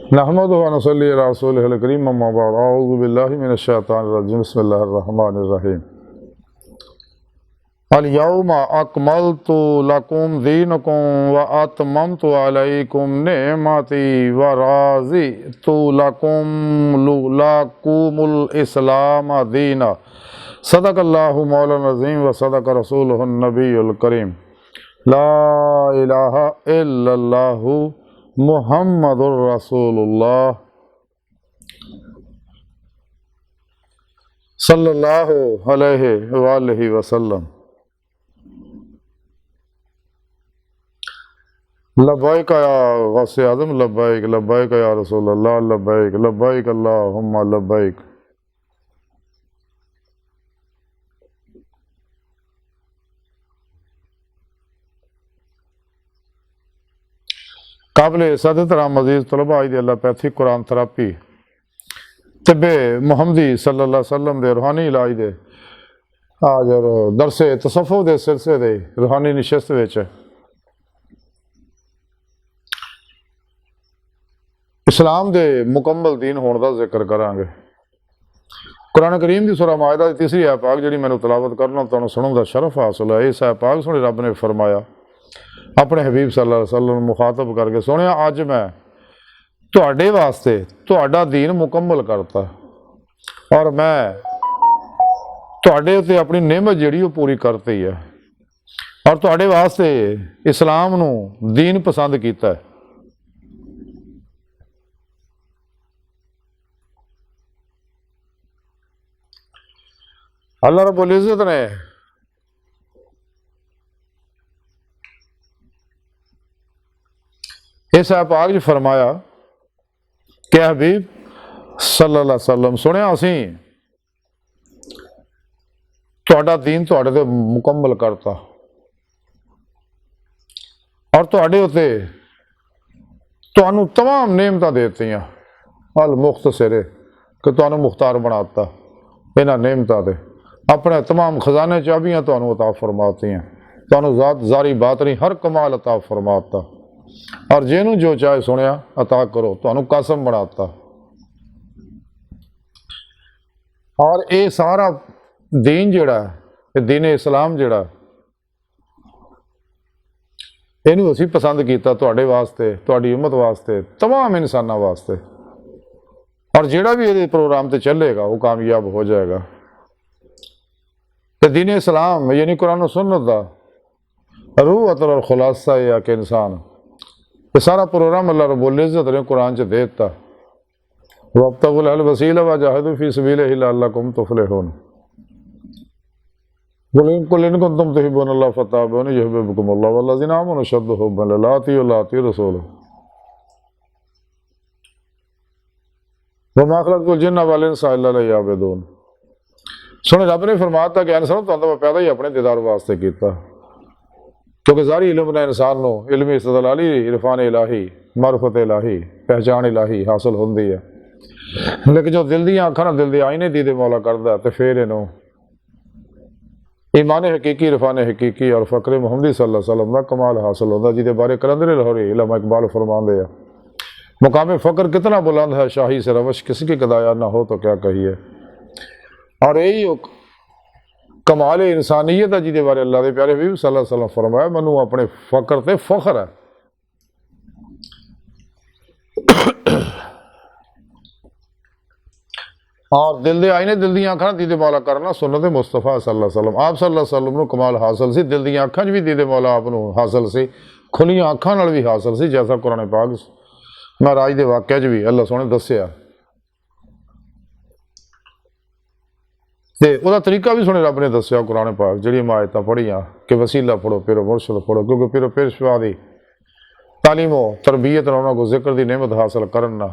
नहमदुहु व नसल्ली अला रसूलिहिल करीम अम्मा बाद अऊज़ु बिल्लाहि मिनश शैतानिर रजीम बिस्मिल्लाहिर रहमानिर रहीम अल यौमा अकमलतु लकुम दीनकुम व अतममतु अलैकुम निअमती व रज़ितु लकुमुल इस्लाम दीना सदक़ल्लाहु मौलाना अज़ीम व सदक़ रसूलुहुन नबियुल करीम ला इलाहा इल्लल्लाहु मुहम्मदुर रसूलुल्लाह सल्लल्लाहु अलैहि वालैहि वसल्लम। लब्बैक या गौसे आज़म लब्बैक लब्बैक या रसूलल्लाह लब्बैक लब्बैक अल्लाहुम्मा लब्बैक। काबिल सदत राम अजीज़ तलबा आई एलोपैथिक कुरान थेरापी तिब्बे मुहम्मदी सल्लल्लाहु अलैहि वसल्लम दे रूहानी इलाज दे आज दरसे तसव्वुफ़ दे सिलसिले दे रूहानी निशस्त विच इस्लाम दे मुकम्मल दीन होने का जिक्र करांगे। कुरान करीम की सूरह माइदा की तीसरी आयत पाक जिहड़ी मैनूं तलावत करना तुहानूं सुनन दा शरफ हासिल है। इस आयत पाक सुने रब ने फरमाया अपने हबीब सल्लल्लाहु अलैहि वसल्लम मुखातब करके, सुनिया अज मैं तुहाडे वास्ते तुहाडा दीन मुकम्मल करता और मैं तुहाडे उत्ते अपनी नेमत जिहड़ी वो पूरी करती है और तुहाडे वास्ते इस्लाम नूं दीन पसंद कीता है। अल्लाह रब्बुल इज़्ज़त ने इस पाक च फरमाया कि हबीब सल्लल्लाहु अलैहि वसल्लम सुनिया असीं तुहाडा दीन तुहाडे ते मुकम्मल करता और तुहाडे उत्ते तुहानूं तमाम नेमतां देतियां अल मुख्तसरे कि तुहानूं मुख्तार बनाता इन्हां नेमतां ते अपने तमाम खजाने चाबियां तुहानूं अता फरमातियां तुहानूं ज़ात ज़ारी बातनी हर कमाल अता फरमाता और जिन्हों जो चाहे सुनिया अता करो तुहानूं कासम बनाता। और ये सारा दीन जिहड़ा है दीन इस्लाम जिहड़ा इनू असीं पसंद किया तुहाडे वास्ते तुहाडी उम्मत वास्ते तमाम इंसानां वास्ते और जिहड़ा भी ये प्रोग्राम ते चलेगा वो कामयाब हो जाएगा। तो दीन इस्लाम यानी कुरान और सुन्नत दा रूह अतर और खुलासा है कि इंसान ये सारा प्रोग्राम अल्लाह रब्बुल इज़्ज़त ने कुरान च दे दिता वब्तगुल वसीला वजाहिदू फी सबीलिही लअल्लकुम तुफलिहून कुल इन कुंतुम तुहिब्बूनल्लाह फत्तबिऊनी युहिब्बुकुमुल्लाह वल्लज़ीना आमनू अशद्दु हुब्बन लिल्लाह ला अतीउ रसूल वमा खलक़तुल जिन्ना वल इंसा इल्ला लियअबुदून। सुने रब ने फरमाया था कि इंसान तो मैं पैदा ही अपने दीदार वास्ते किया क्योंकि जारी इल्म ने इंसान को इल्मी इस्तदलाली इरफान इलाही मारफत इलाही पहचान इलाही हासिल होती है। लेकिन जो दिल दी अखां दिल दे आईने दीदे मौला करता तो फिर इनू ईमान हकीकी इरफान हकीकी और फ़क्र मुहम्मदी सल्लल्लाहु अलैहि वसल्लम का कमाल हासिल होता जिदे बारे कलंदर लाहौरी इल्मा इकबाल फरमाते हैं मुकाम फ़क्र कितना बुलंद है शाही से रवश किसी की कदाया ना हो तो क्या कहिए। और यही कमाल इंसानियत है जिदे बारे अल्लाह के प्यारे हबीब सल्लल्लाहु अलैहि वसल्लम फरमाया मैनू अपने फ़क्र ते फख्र है। और दिल दे आईने दिल दी अखां दीदे मौला करना सुन्नत मुस्तफा सल्लल्लाहु अलैहि वसल्लम आप सल्लल्लाहु अलैहि वसल्लम नूं कमाल हासिल सी दिल दी अखां भी दीदे मौला आप नूं हासिल सी खुलियां अखां नाल भी हासिल सी जैसा कुरान पाक महाराज दे वाक़े च भी अल्लाह सोहणे दस्सिया ते उहदा तरीका भी सुने रब ने दस्सिया कुरान पाक जिहड़ी आयतां पढ़ियां कि वसीला पढ़ो पिरो मुर्शद पढ़ो क्योंकि पिरो पेशवा दी तालीमो तरबियत उन्होंने को जिक्र की नेमत हासिल करना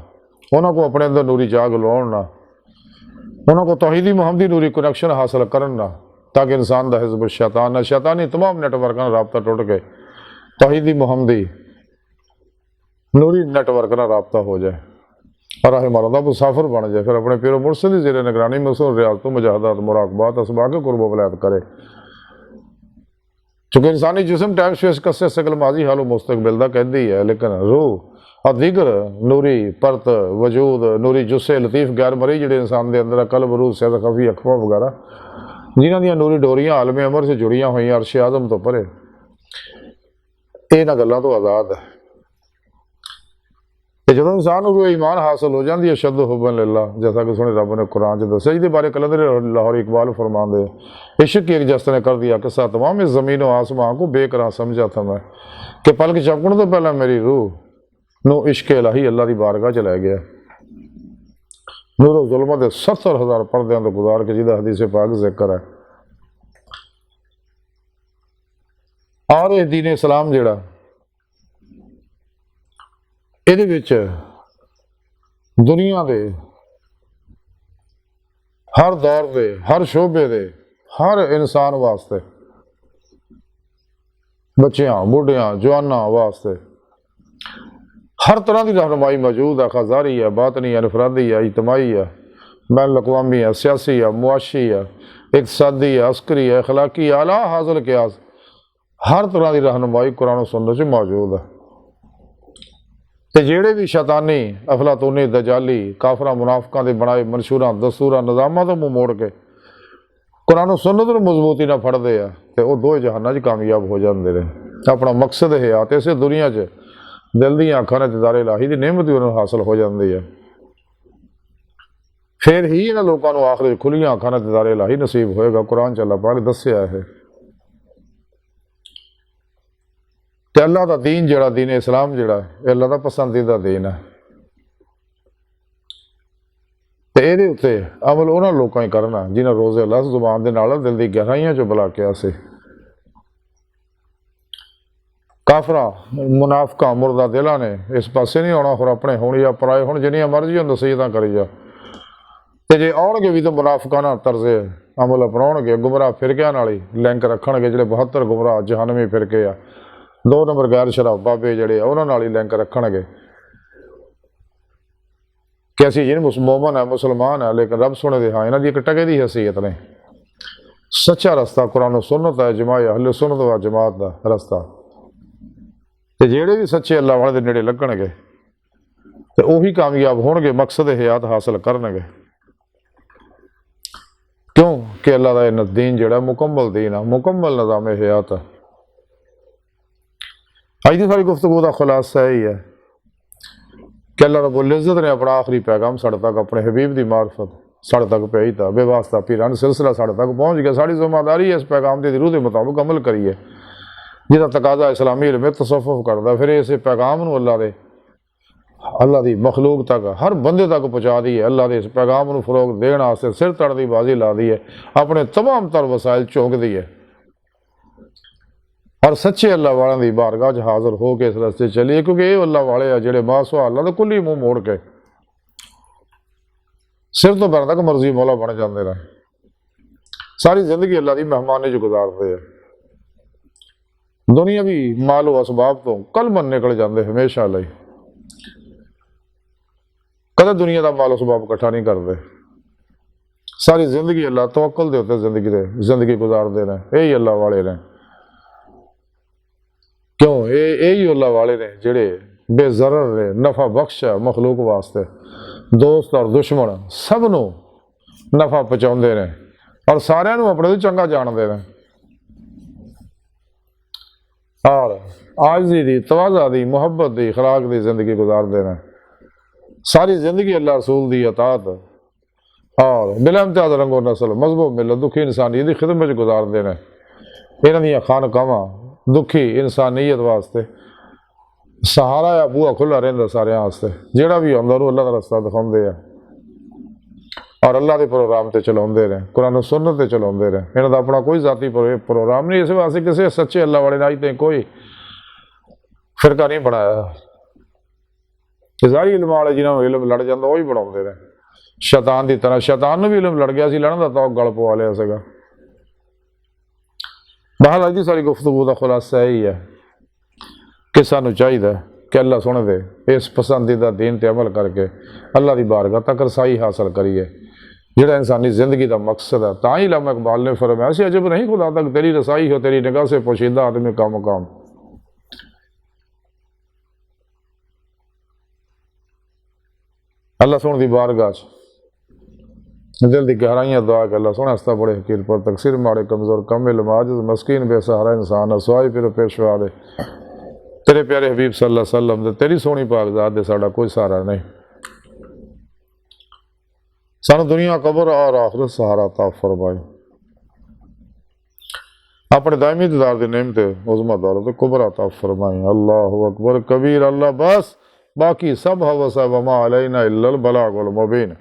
उन्होंने को अपने अंदर नूरी जाग लाना उन्होंने को तौहीदी मुहम्मदी नूरी कनैक्शन हासिल करना ताकि इंसान का हिज़्ब शैतान शैतानी तमाम नेटवर्क का रबता टुट के तौहीदी मुहम्मदी नूरी नेटवर्क का रबता हो जाए और राह मरदा मुसाफिर बन जाए फिर अपने पिरो मुर्शद की ज़ेरे निगरानी मसूल रियाजत मुजाहदात मुराकबात असबाक कुर्ब वलायत करे। चूँकि इंसानी जिसम टाइम स्पेस कस्से सकल माजी हालो मुस्तकबिल दा कहती है लेकिन रूह और दीगर नूरी परत वजूद नूरी जुस्से लतीफ गैर मरी ਜਿਹੜੇ इंसान के अंदर कल्ब रूह सिर खफी अखवा वगैरह जिन्हों ਦੀਆਂ ਨੂਰੀ ਡੋਰੀਆਂ ਆਲਮੇ ਅਮਰ से जुड़ियां ਹੋਈਆਂ ਅਰਸ਼ ਆਜ਼ਮ ਤੋਂ ਪਰੇ ਇਹਨਾਂ ਗੱਲਾਂ ਤੋਂ ਆਜ਼ਾਦ ਹੈ। ਤੇ ਜਦੋਂ ਇਨਸਾਨ ਨੂੰ ਈਮਾਨ ਹਾਸਲ ਹੋ ਜਾਂਦੀ ਹੈ ਸ਼ਦ ਹੁਬਨ ਲਿल्ला जैसा कि सुने रब ने कुरान च दस्या इसके बारे कलंदर लाहौर इकबाल फरमाते इश्क की एक जस्त ने कर दिया किस्सा तमाम इस ज़मीन व आसमां को बेकरार समझा था मैं कि पलक झपकण तो पहला मेरी रूह नो इश्क इलाही अल्लाह की बारगाह च लै गया। नूरो जुल्म के 70,000 परदों तो गुजार के जिहदा हदीस पाक जिक्र है। और ये दीन इस्लाम जिहड़ा ਇਹਦੇ ਵਿੱਚ दुनिया के हर दौर के हर शोबे के हर इंसान वास्ते बच्चियां बुढ़ियां जवाना वास्ते हर तरह की रहनुमाई मौजूद है। खजारी है बातनी है इनफरादी है इजतमाही है बैन अकवामी है सियासी है मुआशी है इकतसादी है अस्करी है अखलाकी आला हासिल क्यास हर तरह की रहनुमाई कुरान सुन्नत च मौजूद है। तो जेड़े भी शैतानी अफलातूनी दजाली काफरा मुनाफिकां दे बनाए मंशूरां दस्तूरां निज़ामां तो मुँह मोड़ के कुरान सुन्नत नूं मजबूती नाल फड़दे आ ते ओह दोए जहानां च कामयाब हो जांदे ने। अपना मकसद है ते इस दुनिया च दिल दी अखां ने दीदारे इलाही दी नेमत भी उन्हां हासिल हो जाती है। फिर ही इन्हां लोकां नूं आखिर खुलियां अखां ने दीदारे इलाही नसीब होएगा। कुरान च अल्लाह पाक दस्सिया है ते अल्लाह का दीन जिहड़ा दीन इस्लाम जिहड़ा अल्लाह का पसंदीदा दीन है। तो ये उत्ते अमल उन्होंने लोगों ही करना जिन्हें रोज़े अल्लाह जुबान के नाल दिल की गहराइयां चो बुला के आसे काफरा मुनाफिका मुर्दा दिलों ने इस पासे नहीं आना और अपने होने या पराए होने जिन्नियां मर्जी नसीहतां करी जा तो जे आउणगे भी तो मुनाफिकाना तर्जे अमल अपनाउणगे गुमराह फिरकियां नाल ही लिंक रखणगे जिहड़े 72 गुमराह जहानवी फिरके आ 2 नंबर गैर शराब बाबे जड़े उन्होंने ही लिंक रखणगे कि असीं जिन मोमन है मुसलमान है लेकिन रब सुने दे हाँ इन्हां दी एक टके दी हैसीयत ने। सच्चा रस्ता कुरान सुन्नत है जमाए अहले सुन्नत व जमात का रस्ता ते जेड़े भी सच्चे अल्लाह वाले दे नेड़े लगणगे ते उही कामयाब होणगे मकसद हयात हासिल करनगे। क्यों कि अल्लाह का यह दीन जिहड़ा मुकम्मल दीन है मुकम्मल निज़ाम हयात है। अज की सारी गुफ्तगू का खुलासा यही है कि अल्लाह रब्बुल इज़्ज़त ने अपना आखिरी पैगाम साढ़े तक अपने हबीब की मार्फत साढ़े तक भेजता बेवास्ता पीरान सिलसिला साढ़े तक पहुँच गया। साड़ी जिम्मेदारी है इस पैगाम की रूह के मुताबिक अमल करिए जिसका तकाजा इस्लामी इल्म तसव्वुफ करता फिर इस पैगाम को अल्लाह की मखलूक तक हर बंदे तक पहुँचा दी है। अल्लाह के इस पैगाम को फरोग देने वास्ते सिर तड़ की बाजी ला दी है अपने तमाम तर वसाइल झोंक दी है और सच्चे अल्लाह वालों की बारगाह च हाजिर हो के इस रस्ते चलिए क्योंकि ये अल्लाह वाले आ जिहड़े बासुआ अल्लाह तो कुल ही मुँह मोड़ के सिर तो पैर तक मर्जी मौला बन जाते रहे सारी जिंदगी अल्लाह की मेहमानी च गुजारते हैं। दुनिया भी मालो असबाब तो कल मन निकल जाते हमेशा लई कदे दुनिया का मालो असबाब इकट्ठा नहीं करते। सारी जिंदगी अल्लाह तवक्कल दे उत्ते जिंदगी गुजारते हैं यही अल्लाह वाले ने। क्यों यही अल्लाह वाले ने जिहड़े बेज़रर ने नफा बख्श है मखलूक वास्ते दोस्त और दुश्मन सबनों नफा पहुँचाते हैं और सारिਆਂ ਨੂੰ अपने तो चंगा जानते हैं और आज़ी दी तवाज़ा दी मुहब्बत दी अखलाक दी जिंदगी गुजारते हैं। सारी जिंदगी अल्लाह रसूल दी अतात और बिलाइम्तियाज़ रंगो नस्ल मजहबो मिलत दुखी इंसानियत की खिदमत गुजारते हैं। इन्हां दी खानकावां दुखी इंसानियत वास्ते सहारा या बूहा खुला रहिंदा सारिਆਂ वास्ते जिहड़ा भी आउंदा उहनूं अल्लाह दा रस्ता दिखाउंदे आ और अल्लाह के प्रोग्राम ते चलाउंदे रहे कुरान सुन्नत ते चलाउंदे रहे। इन्हां दा अपना कोई जाती प्रोग्राम नहीं इस वास्ते किसी सच्चे अल्लाह वाले ने अज तक कोई फिरका नहीं बनाया। ज़ाहिरी इल्म वाले जिन्होंने इल्म लड़ जाता वही बनाते रहे शैतान की तरह शैतान भी इल्म लड़ गया सी लड़न का तो गल पवा लिया सीगा। बहर अज की सारी गुफ्तगू का खुलासा यही है कि सानू चाहिए कि अल्लाह सुने दे इस पसंदीदा दीन ते अमल करके अल्लाह की बारगाह तक रसाई हासिल करिए जिहड़ा इंसानी जिंदगी का मकसद है। तां ही अल्लामा इकबाल ने फरमाया ऐसी अजब नहीं खुदा तक तेरी रसाई हो तेरी निगाह से पोशीदा आदमी का मकाम। अल्लाह सोहन दी बारगाह च दिल दी गहराइयां दुआ कि अल्लाह सोहने हस्ता बड़े हकीर पर तकसीर माड़े कमज़ोर कमिल माजिद मस्कीन बेसहारा इंसान असवाई फिर पेशवा दे तेरे प्यारे हबीब सल्लल्लाहु अलैहि वसल्लम दे तेरी सोहनी पाक ज़ात दे साडा कोई सहारा नहीं। सानू दुनिया कबर और आखिरत सहारा अता फरमाए। अपने दायमी दीदार दी नेमत उज़मा दौलत कुबरा अता फरमाए। अल्लाहु अकबर कबीर। अल्लाह बस बाकी सब हवस है वमा अलैना इल्लल बलागुल मुबीन।